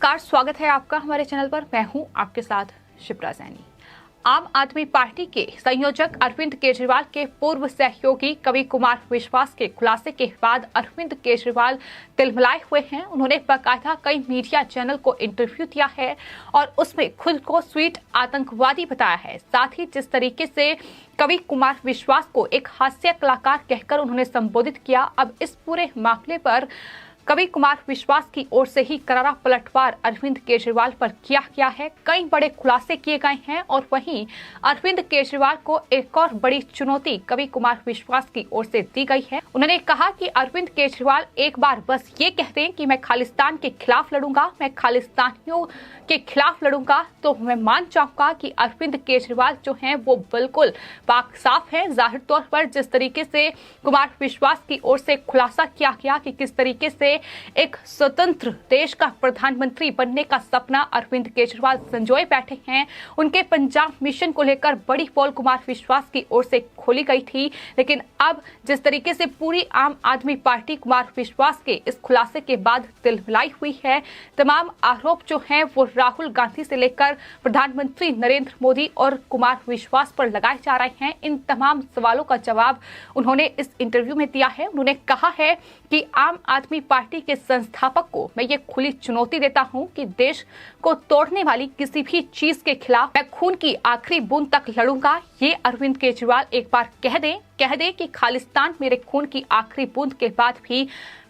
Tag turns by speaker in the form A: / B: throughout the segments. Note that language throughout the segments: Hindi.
A: नमस्कार, स्वागत है आपका हमारे चैनल पर। मैं हूं आपके साथ शिप्रा सैनी। आम आदमी पार्टी के संयोजक अरविंद केजरीवाल के पूर्व सहयोगी कवि कुमार विश्वास के खुलासे के बाद अरविंद केजरीवाल तिलमिलाए हुए हैं। उन्होंने बाकायदा कई मीडिया चैनल को इंटरव्यू दिया है और उसमें खुद को स्वीट आतंकवादी बताया है। साथ ही जिस तरीके से कवि कुमार विश्वास को एक हास्य कलाकार कहकर उन्होंने संबोधित किया, अब इस पूरे मामले पर कवि कुमार विश्वास की ओर से ही करारा पलटवार अरविंद केजरीवाल पर किया गया है। कई बड़े खुलासे किए गए हैं और वहीं अरविंद केजरीवाल को एक और बड़ी चुनौती कवि कुमार विश्वास की ओर से दी गई है। उन्होंने कहा कि अरविंद केजरीवाल एक बार बस ये कह दें कि मैं खालिस्तान के खिलाफ लड़ूंगा, मैं खालिस्तानियों के खिलाफ लड़ूंगा, तो मैं मान जाऊंगा कि अरविंद केजरीवाल जो हैं वो बिल्कुल पाक साफ है। जाहिर तौर पर जिस तरीके से कुमार विश्वास की ओर से खुलासा किया गया कि किस तरीके से एक स्वतंत्र देश का प्रधानमंत्री बनने का सपना अरविंद केजरीवाल संजोए बैठे हैं, उनके पंजाब मिशन को लेकर बड़ी पोल कुमार विश्वास की ओर से खोली गई थी। लेकिन अब जिस तरीके से पूरी आम आदमी पार्टी कुमार विश्वास के इस खुलासे के बाद तिलमिलाई हुई है, तमाम आरोप जो हैं वो राहुल गांधी से लेकर प्रधानमंत्री नरेंद्र मोदी और कुमार विश्वास पर लगाए जा रहे हैं। इन तमाम सवालों का जवाब उन्होंने इस इंटरव्यू में दिया है। उन्होंने कहा है कि आम आदमी पार्टी के संस्थापक को मैं ये खुली चुनौती देता हूं कि देश को तोड़ने वाली किसी भी चीज के खिलाफ मैं खून की आखिरी बूंद तक लड़ूंगा। ये अरविंद केजरीवाल एक बार कह दें कि खालिस्तान मेरे खून की आखिरी बूंद के बाद भी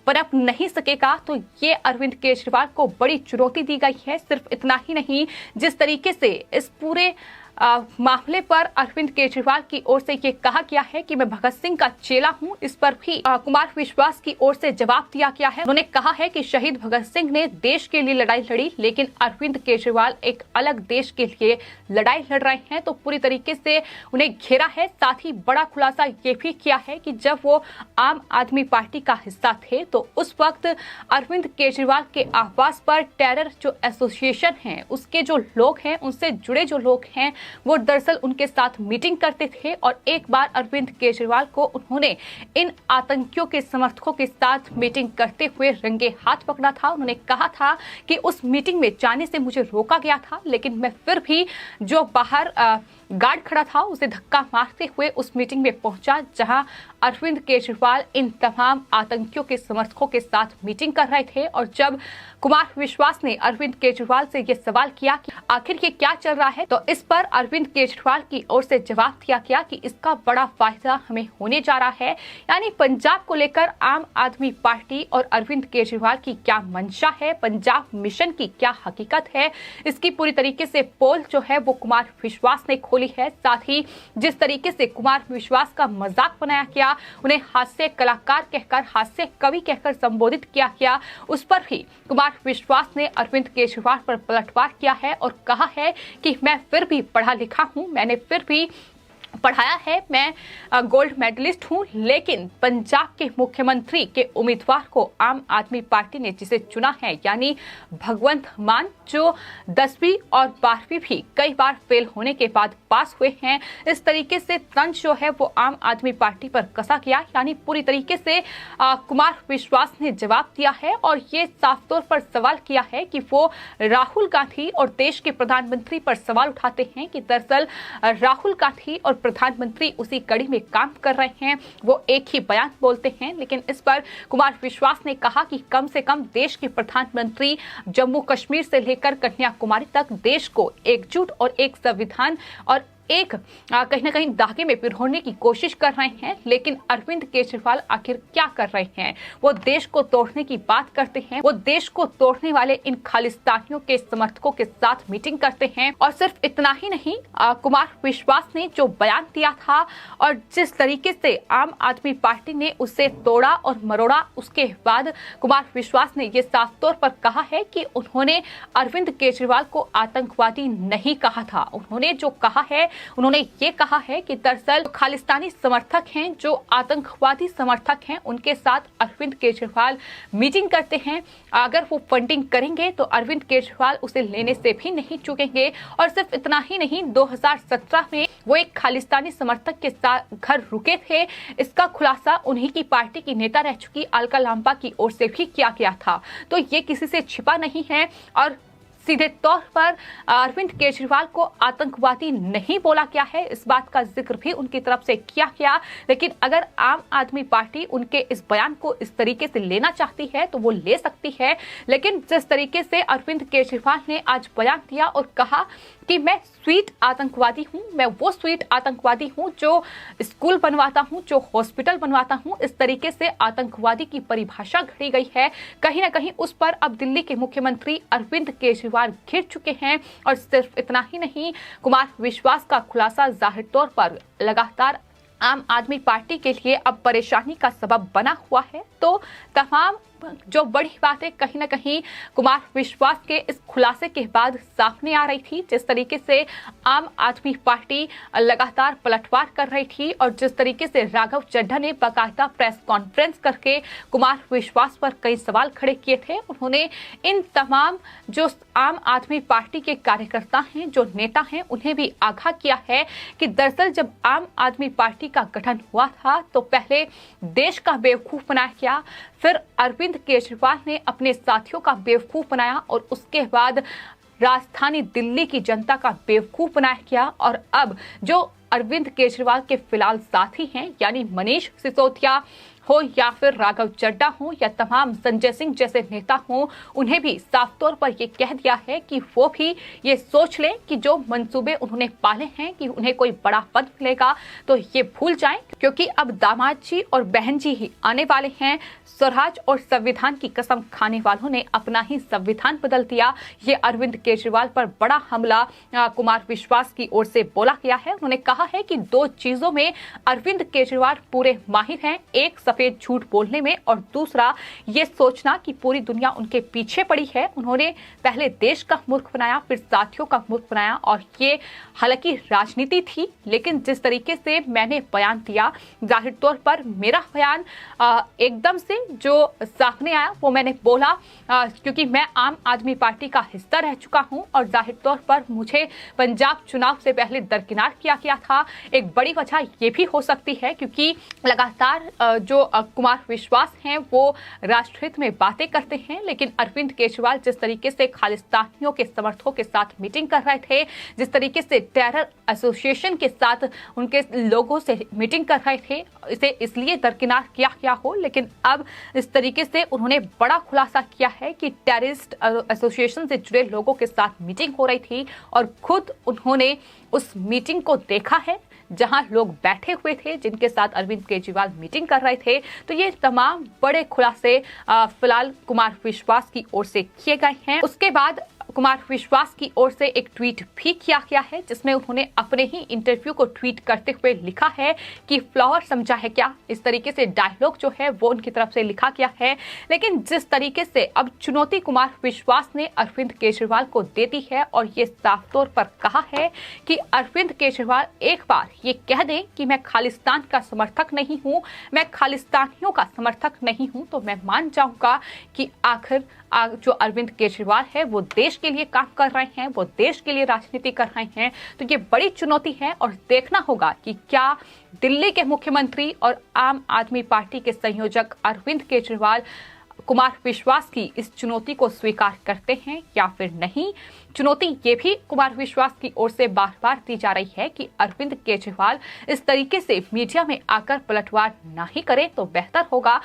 A: पनप नहीं सकेगा, तो ये अरविंद केजरीवाल को बड़ी चुनौती दी गई है। सिर्फ इतना ही नहीं, जिस तरीके से इस पूरे मामले पर अरविंद केजरीवाल की ओर से ये कहा गया है कि मैं भगत सिंह का चेला हूं, इस पर भी कुमार विश्वास की ओर से जवाब दिया गया है। उन्होंने कहा है कि शहीद भगत सिंह ने देश के लिए लड़ाई लड़ी, लेकिन अरविंद केजरीवाल एक अलग देश के लिए लड़ाई लड़ रहे हैं, तो पूरी तरीके से उन्हें घेरा है। साथ ही बड़ा खुलासा ये भी किया है कि जब वो आम आदमी पार्टी का हिस्सा थे तो उस वक्त अरविंद केजरीवाल के आवास पर टेरर जो एसोसिएशन है, उसके जो लोग हैं, उनसे जुड़े जो लोग हैं, वो दरअसल उनके साथ मीटिंग करते थे और एक बार अरविंद केजरीवाल को उन्होंने इन आतंकियों के समर्थकों के साथ मीटिंग करते हुए रंगे हाथ पकड़ा था। उन्होंने कहा था कि उस मीटिंग में जाने से मुझे रोका गया था, लेकिन मैं फिर भी जो बाहर गार्ड खड़ा था उसे धक्का मारते हुए उस मीटिंग में पहुंचा, जहां अरविंद केजरीवाल इन तमाम आतंकियों के समर्थकों के साथ मीटिंग कर रहे थे। और जब कुमार विश्वास ने अरविंद केजरीवाल से यह सवाल किया कि आखिर ये क्या चल रहा है, तो इस पर अरविंद केजरीवाल की ओर से जवाब दिया गया कि इसका बड़ा फायदा हमें होने जा रहा है। यानी पंजाब को लेकर आम आदमी पार्टी और अरविंद केजरीवाल की क्या मंशा है, पंजाब मिशन की क्या हकीकत है, इसकी पूरी तरीके से पोल जो है वो कुमार विश्वास ने खोली है। साथ ही जिस तरीके से कुमार विश्वास का मजाक बनाया गया, उन्हें हास्य कलाकार कहकर, हास्य कवि कहकर संबोधित किया गया, उस पर भी कुमार विश्वास ने अरविंद केजरीवाल पर पलटवार किया है और कहा है कि मैं फिर भी पढ़ा लिखा हूं, मैंने फिर भी पढ़ाया है, मैं गोल्ड मेडलिस्ट हूं, लेकिन पंजाब के मुख्यमंत्री के उम्मीदवार को आम आदमी पार्टी ने जिसे चुना है, यानी भगवंत मान, जो 10वीं और 12वीं भी कई बार फेल होने के बाद पास हुए हैं, इस तरीके से तंज जो है वो आम आदमी पार्टी पर कसा गया। यानी पूरी तरीके से कुमार विश्वास ने जवाब दिया है और ये साफ तौर पर सवाल किया है कि वो राहुल गांधी और देश के प्रधानमंत्री पर सवाल उठाते हैं कि दरअसल राहुल गांधी और प्रधानमंत्री उसी कड़ी में काम कर रहे हैं, वो एक ही बयान बोलते हैं। लेकिन इस पर कुमार विश्वास ने कहा कि कम से कम देश के प्रधानमंत्री जम्मू कश्मीर से लेकर कन्याकुमारी तक देश को एकजुट और एक संविधान और एक कहीं ना कहीं धागे में पिरोने की कोशिश कर रहे हैं। लेकिन अरविंद केजरीवाल आखिर क्या कर रहे हैं? वो देश को तोड़ने की बात करते हैं, वो देश को तोड़ने वाले इन खालिस्तानियों के समर्थकों के साथ मीटिंग करते हैं। और सिर्फ इतना ही नहीं, कुमार विश्वास ने जो बयान दिया था और जिस तरीके से आम आदमी पार्टी ने उसे तोड़ा और मरोड़ा, उसके बाद कुमार विश्वास ने यह साफ तौर पर कहा है कि उन्होंने अरविंद केजरीवाल को आतंकवादी नहीं कहा था। उन्होंने जो कहा है, उन्होंने ये कहा है कि दरअसल खालिस्तानी समर्थक हैं, जो आतंकवादी समर्थक हैं, उनके साथ अरविंद केजरीवाल मीटिंग करते हैं। अगर वो फंडिंग करेंगे तो अरविंद केजरीवाल उसे लेने से भी नहीं चूकेंगे। और सिर्फ इतना ही नहीं, 2017 में वो एक खालिस्तानी समर्थक के साथ घर रुके थे। इसका खुलासा उन्हीं की पार्टी की नेता रह चुकी अलका लांबा की ओर से भी किया गया था। तो ये किसी से छिपा नहीं है। और सीधे तौर पर अरविंद केजरीवाल को आतंकवादी नहीं बोला गया है, इस बात का जिक्र भी उनकी तरफ से किया गया। लेकिन अगर आम आदमी पार्टी उनके इस बयान को इस तरीके से लेना चाहती है तो वो ले सकती है, लेकिन जिस तरीके से अरविंद केजरीवाल ने आज बयान दिया और कहा कि मैं स्वीट आतंकवादी हूं, मैं वो स्वीट आतंकवादी हूं जो स्कूल बनवाता हूं, जो हॉस्पिटल बनवाता हूं, इस तरीके से आतंकवादी की परिभाषा घड़ी गई है। कहीं ना कहीं उस पर अब दिल्ली के मुख्यमंत्री अरविंद केजरीवाल घिर चुके हैं। और सिर्फ इतना ही नहीं, कुमार विश्वास का खुलासा जाहिर तौर पर लगातार आम आदमी पार्टी के लिए अब परेशानी का सबब बना हुआ है। तो तमाम जो बड़ी बातें कहीं ना कहीं कुमार विश्वास के इस खुलासे के बाद सामने आ रही थी, जिस तरीके से आम आदमी पार्टी लगातार पलटवार कर रही थी और जिस तरीके से राघव चड्ढा ने बाकायदा प्रेस कॉन्फ्रेंस करके कुमार विश्वास पर कई सवाल खड़े किए थे। उन्होंने इन तमाम जो आम आदमी पार्टी के कार्यकर्ता हैं, जो नेता हैं, उन्हें भी आगाह किया है कि दरअसल जब आम आदमी पार्टी का गठन हुआ था तो पहले देश का बेवकूफ बनाया गया, फिर अरविंद केजरीवाल ने अपने साथियों का बेवकूफ बनाया और उसके बाद राजधानी दिल्ली की जनता का बेवकूफ बनाया गया। और अब जो अरविंद केजरीवाल के फिलहाल साथी हैं, यानी मनीष सिसोदिया हो या फिर राघव चड्ढा हो या तमाम संजय सिंह जैसे नेता हो, उन्हें भी साफ तौर पर यह कह दिया है कि वो भी ये सोच लें कि जो मंसूबे उन्होंने पाले हैं कि उन्हें कोई बड़ा पद मिलेगा तो ये भूल जाएं, क्योंकि अब दामाद जी और बहन जी ही आने वाले हैं। स्वराज और संविधान की कसम खाने वालों ने अपना ही संविधान बदल दिया। ये अरविंद केजरीवाल पर बड़ा हमला कुमार विश्वास की ओर से बोला गया है। उन्होंने कहा है कि दो चीजों में अरविंद केजरीवाल पूरे माहिर हैं, एक सफेद झूठ बोलने में और दूसरा ये सोचना कि पूरी दुनिया उनके पीछे पड़ी है। उन्होंने पहले देश का मूर्ख बनाया, फिर साथियों का मूर्ख बनाया। और ये हालांकि राजनीति थी, लेकिन जिस तरीके से मैंने बयान दिया, जाहिर तौर पर मेरा बयान एकदम से जो सामने आया वो मैंने बोला, क्योंकि मैं आम आदमी पार्टी का हिस्सा रह चुका हूं और जाहिर तौर पर मुझे पंजाब चुनाव से पहले दरकिनार किया गया था। एक बड़ी वजह ये भी हो सकती है क्योंकि लगातार जो कुमार विश्वास हैं वो राष्ट्रहित में बातें करते हैं, लेकिन अरविंद केजरीवाल जिस तरीके से खालिस्तानियों के समर्थकों के साथ मीटिंग कर रहे थे, जिस तरीके से टेरर एसोसिएशन के साथ उनके लोगों से मीटिंग कर रहे थे, इसे इसलिए दरकिनार किया गया हो। लेकिन अब इस तरीके से उन्होंने बड़ा खुलासा किया है कि टेररिस्ट एसोसिएशन से जुड़े लोगों के साथ मीटिंग हो रही थी और खुद उन्होंने उस मीटिंग को देखा है जहां लोग बैठे हुए थे जिनके साथ अरविंद केजरीवाल मीटिंग कर रहे थे। तो ये तमाम बड़े खुलासे फिलहाल कुमार विश्वास की ओर से किए गए हैं। उसके बाद कुमार विश्वास की ओर से एक ट्वीट भी किया गया है जिसमें उन्होंने अपने ही इंटरव्यू को ट्वीट करते हुए लिखा है कि फ्लावर समझा है क्या, इस तरीके से डायलॉग जो है वो उनकी तरफ से लिखा गया है। लेकिन जिस तरीके से अब चुनौती कुमार विश्वास ने अरविंद केजरीवाल को दे दी है और ये साफ तौर पर कहा है कि अरविंद केजरीवाल एक बार ये कह दें कि मैं खालिस्तान का समर्थक नहीं हूं, मैं खालिस्तानियों का समर्थक नहीं हूं, तो मैं मान जाऊंगा कि आखिर जो अरविंद केजरीवाल है वो देश के लिए काम कर रहे हैं, वो देश के लिए राजनीति कर रहे हैं। तो ये बड़ी चुनौती है और देखना होगा कि क्या दिल्ली के मुख्यमंत्री और आम आदमी पार्टी के संयोजक अरविंद केजरीवाल कुमार विश्वास की इस चुनौती को स्वीकार करते हैं या फिर नहीं। चुनौती ये भी कुमार विश्वास की ओर से बार बार दी जा रही है कि अरविंद केजरीवाल इस तरीके से मीडिया में आकर पलटवार ना ही करे तो बेहतर होगा।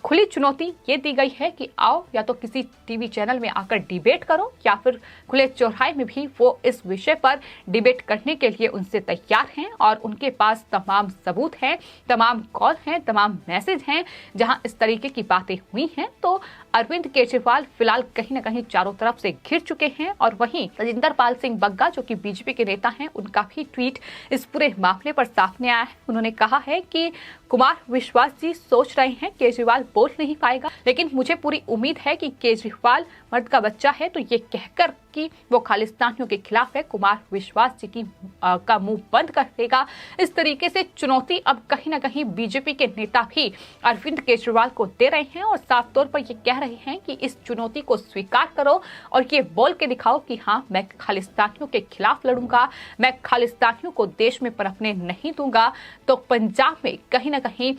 A: खुली चुनौती ये दी गई है कि आओ या तो किसी टीवी चैनल में आकर डिबेट करो या फिर खुले चौराहे में भी वो इस विषय पर डिबेट करने के लिए उनसे तैयार हैं और उनके पास तमाम सबूत हैं, तमाम कॉल हैं, तमाम मैसेज हैं जहां इस तरीके की बातें हुई हैं। तो अरविंद केजरीवाल फिलहाल कहीं ना कहीं चारों तरफ से घिर चुके हैं। और वहीं राजिंदर पाल सिंह बग्गा जो कि बीजेपी के नेता हैं, उनका भी ट्वीट इस पूरे मामले पर सामने आया है। उन्होंने कहा है कि कुमार विश्वास जी सोच रहे हैं केजरीवाल बोल नहीं पाएगा, लेकिन मुझे पूरी उम्मीद है कि केजरीवाल मर्द का बच्चा है तो ये कहकर कि वो खालिस्तानियों के खिलाफ है, कुमार विश्वास जी की का मुंह बंद कर देगा। इस तरीके से चुनौती अब कहीं ना कहीं बीजेपी के नेता भी अरविंद केजरीवाल को दे रहे हैं और साफ तौर पर ये कह रहे हैं कि इस चुनौती को स्वीकार करो और ये बोल के दिखाओ कि हाँ, मैं खालिस्तानियों के खिलाफ लड़ूंगा, मैं खालिस्तानियों को देश में पनपने नहीं दूंगा। तो पंजाब में कहीं ना कहीं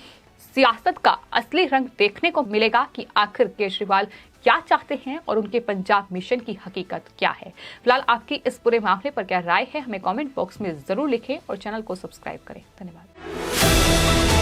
A: सियासत का असली रंग देखने को मिलेगा कि आखिर केजरीवाल क्या चाहते हैं और उनके पंजाब मिशन की हकीकत क्या है। फिलहाल आपकी इस पूरे मामले पर क्या राय है, हमें कमेंट बॉक्स में जरूर लिखें और चैनल को सब्सक्राइब करें। धन्यवाद।